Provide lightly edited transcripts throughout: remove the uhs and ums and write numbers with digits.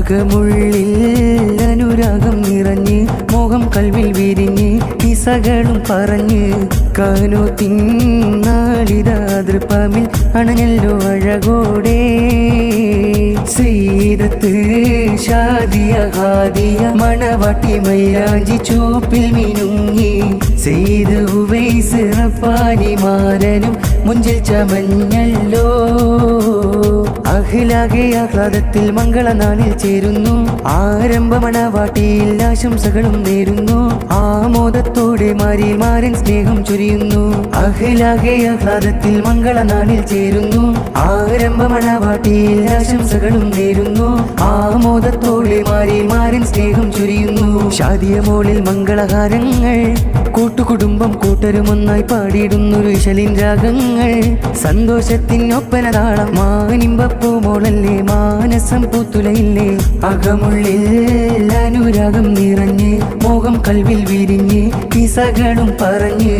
അകമുള്ളിൽ അനുരാഗം നിറഞ്ഞ് മോഹം കൽവിൽ വിരിഞ്ഞ് കിസകളും പറഞ്ഞ് കാനോത്തിന്നാളിതാതൃപ്പാമിൽ അണഞ്ഞല്ലോ അഴകോടെ സീദത്ത് ഷാദിയ ഹാദിയ മണവാട്ടി മൈലാഞ്ചി ചോപ്പിൽ മിനുങ്ങി സെയ്ദ് ഉവൈസ് റബ്ബാനി മാരനും മുഞ്ചിൽ ചമഞ്ഞല്ലോ അഖിലാകെ ആഹ്ലാദത്തിൽ മംഗളനാളിൽ ചേരുന്നു ആരംഭ മണവാട്ടിയിൽ ആശംസകളും നേരുന്നു ആമോദത്തോടെ മാരിൽ മാരൻ സ്നേഹം ചൊരിയുന്നു അഖിലാകെ ആഹ്ലാദത്തിൽ മംഗളനാളിൽ ചേരുന്നു ആരംഭ മണവാട്ടിയിൽ ആശംസകളും നേരുന്നു ആമോദത്തോടെ മാരിൽ മാരൻ സ്നേഹം ചൊരിയുന്നു ഷാദിയ മോളിൽ മംഗളഹാരങ്ങൾ കൂട്ടുകുടുംബം കൂട്ടരുമൊന്നായി പാടിയിടുന്നൊരു ഇശലിൻ രാഗങ്ങൾ സന്തോഷത്തിനൊപ്പനതാളം മാനിമ്പപ്പൂ മോളല്ലേ മാനസം പൂത്തുലയില്ലേ അകമുള്ളിൽ അനുരാഗം നിറഞ്ഞ് മോഹം കൽവിൽ വിരിഞ്ഞ് കിസകളും പറഞ്ഞ്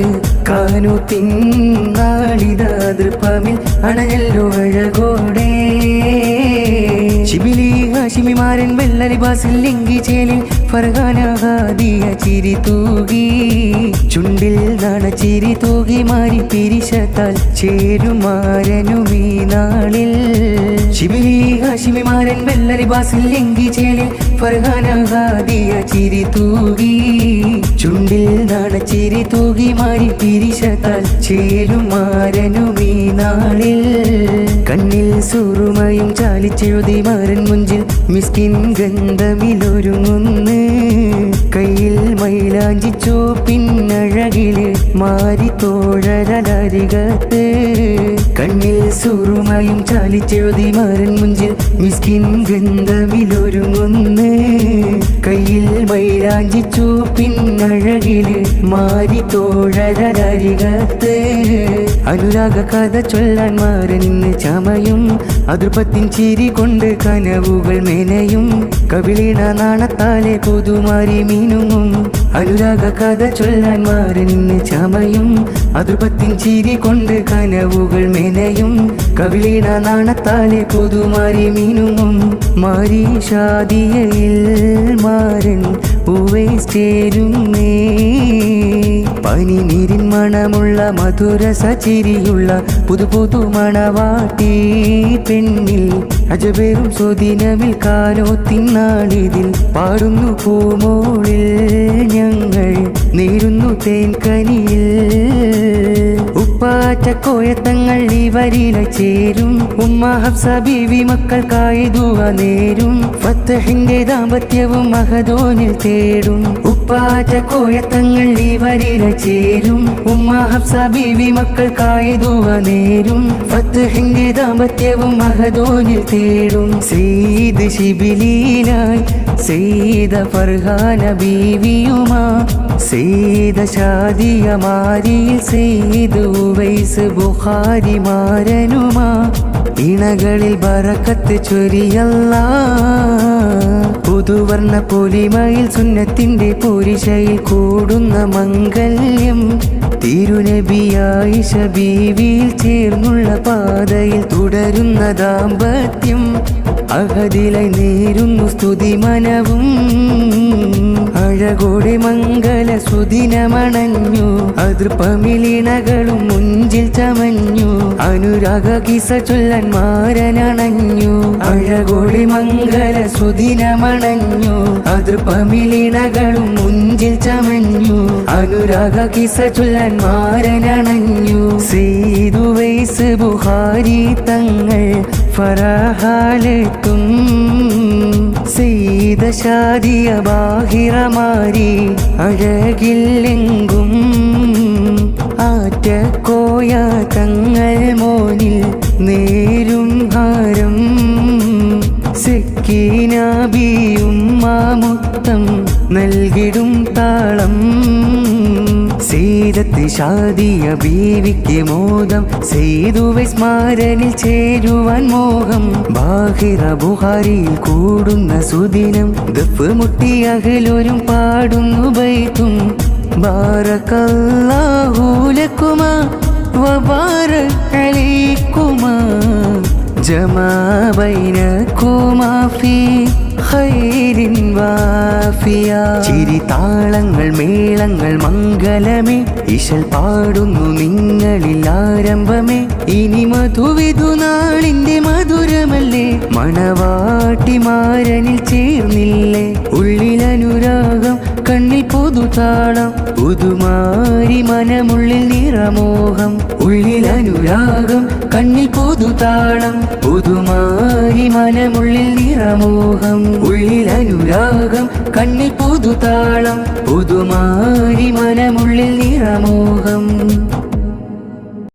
കാനോത്തിന്നാളിതാതൃപ്പാമിൽ അണഞ്ഞല്ലോ അഴകോടെ ശിബിലി ഹാഷിമിമാരൻ വെള്ളലിബാസിൽ ലിംഗി ചേലിൽ ഫർഹാന ഹാദിയ ചിരി തൂകി ചുണ്ടിൽ നാണച്ചിരി തൂകി മാറി പിരിശത്താൽ ചേരുമാരനുമീ നാളിൽ ശിബിലി ഹാഷിമിമാരൻ വെള്ളലിബാസിൽ ലിംഗി ചേലിൽ ഫർഹാന ഹാദിയ ചിരി തൂകി ചുണ്ടിൽ നാണച്ചിരി തൂകി മാറി പിരിശത്താൽ ചേരുമാരനുമീ നാളിൽ കണ്ണിൽ സുറുമയും ചാലിച്ചെഴുതി മാരൻ മുഞ്ചിൽ മിസ്കിൻ ഗന്ധമിലൊരുങ്ങുന്ന് കയ്യിൽ മൈലാഞ്ചി ചോപ്പിന്നഴകില് മാരി തോഴരലരികത്ത് കണ്ണിൽ സുറുമയും ചാലിച്ചെഴുതി മാരൻ മുഞ്ചിൽ മിസ്കിൻ ഗന്ധമിലൊരുങ്ങുന്ന് കയ്യിൽ മൈലാഞ്ചി ചോപ്പിന്നഴകില് മാരി തോഴരലരികത്ത് അനുരാഗ കഥ ചൊല്ലാൻ മാരനിന്ന് ചമയും അതിർപ്പത്തിൻ ചിരി കൊണ്ട് കനവുകൾ മെനയും കവിളിണ നാണത്താലെ പുതുമാരി മീനുങ്ങും അനുരാഗ കഥ ചൊല്ലാൻ മാരനിന്ന് ചമയും അതിർപ്പത്തിൻ ചിരി കൊണ്ട് കനവുകൾ മെനയും കവിളിണ നാണത്താലെ പുതുമാരി മീനുങ്ങും മാരി ഷാദിയയിൽ മാരൻ ഉവൈസ് ചേരുന്നേ പനിനീരിൻ മണമുള്ള മധുര സചിരിയുള്ള പുതു മണവാട്ടി പെണ്ണിൽ അജബേറും സുദിനമിൽ കാനോത്തിന്നാളിതിൽ പാടുന്നു പൂമോളിൽ ഞങ്ങൾ നേരുന്നു തേൻകനിയിൽ ഉപ്പാറ്റക്കോയത്തങ്ങൾ ഇവരില ചേരും ഉമ്മ ഹഫ്സ ബീവി മക്കൾക്കായി ദുആ നേരും ഫത്തഹിന്റെ ദാമ്പത്യവും മഹദോനിൽ തേടും ഉപ്പാറ്റക്കോയത്തങ്ങൾ ഇവരില ചേരും ഉമ്മ ഹഫ്സ ബീവി മക്കൾക്കായി ദുആ നേരും ഫത്തഹിന്റെ ദാമ്പത്യവും മഹദോനിൽ തേടും സയ്യിദ് ശിബിലിയിലായി സയ്യിദ ഫർഹാന ബീവിയുമാ സയ്യിദ ഷാദിയ മാരിയിൽ സയ്യിദ് ഉവൈസ് ബുഖാരി മാരനുമാ ഇണകളിൽ ബറക്കത്ത് ചൊരിയല്ലാ പുതുവർണ്ണ പൊലിമയിൽ സുന്നത്തിന്റെ പുരിശയിൽ കൂടുന്ന മംഗല്യം തിരുനബിയായിഷ ബീവിയിൽ ചേർന്നുള്ള പാതയിൽ തുടരുന്ന ദാമ്പത്യം അഹദിലായി നേരുന്നു സ്തുതി മനവും അഴകോടെ മംഗല സുദിനമണഞ്ഞു അതിർപ്പമിലിണകളും മുഞ്ചിൽ ചമഞ്ഞു അനുരാഗ കിസ ചൊല്ലാൻ മാരനണഞ്ഞു അഴകോടെ മംഗല സുദിനമണഞ്ഞു അതിർപ്പമിലിണകളും മുഞ്ചിൽ ചമഞ്ഞു അനുരാഗ കിസ ചൊല്ലാൻ മാരനണഞ്ഞു സയ്യിദ് ഉവൈസ് ബുഖാരി തങ്ങൾ ഫറഹാലെത്തും സയ്യിദ ഷാദിയ ബാഹിറമാരി അഴകില്ലെങ്കും ആറ്റക്കോയ തങ്ങൾ മോനിൽ നേരും ഹാരം സെക്കീനാബിയും മാമുത്തം നൽകിടും താളം സീദത്ത് ഷാദിയ ബീവിക്ക് മോദം സയ്യിദ് ഉവൈസ് മാരനിൽ ചേരുവാൻ മോഹം ബാഹിറ ബുഖാരിയിൽ കൂടുന്ന സുദിനം ദഫ് മുട്ടി അഹ്ലൊരും പാടുന്നു ബൈത്തും ബാറകല്ലാഹു ലക്കുമാ വബാറക അലൈക്കുമാ ജമാ ബൈനകുമാ ഫീ ഖൈരിൻ വാഫിയ. ചിരിതാളങ്ങൾ മേളങ്ങൾ മംഗലമേ, ഇശൽ പാടുന്നു നിങ്ങളിൽ ആരംഭമേ. ഇനി മധുവിധു നാളിന്റെ മധുരമല്ലേ, മണവാട്ടിമാരനിൽ ചേർന്നില്ലേ. ഉള്ളിലനുരാഗം കണ്ണിൽ പുതുതാളം, പുതുമാരി മനമുള്ളിൽ നിറമോഹം. ഉള്ളിലനുരാഗം കണ്ണിൽ പുതുതാളം, പുതുമാരി മനമുള്ളിൽ നിറമോഹം. ഉള്ളിലനുരാഗം കണ്ണിൽ പുതുതാളം, പുതുമാരി മനമുള്ളിൽ നിറമോഹം.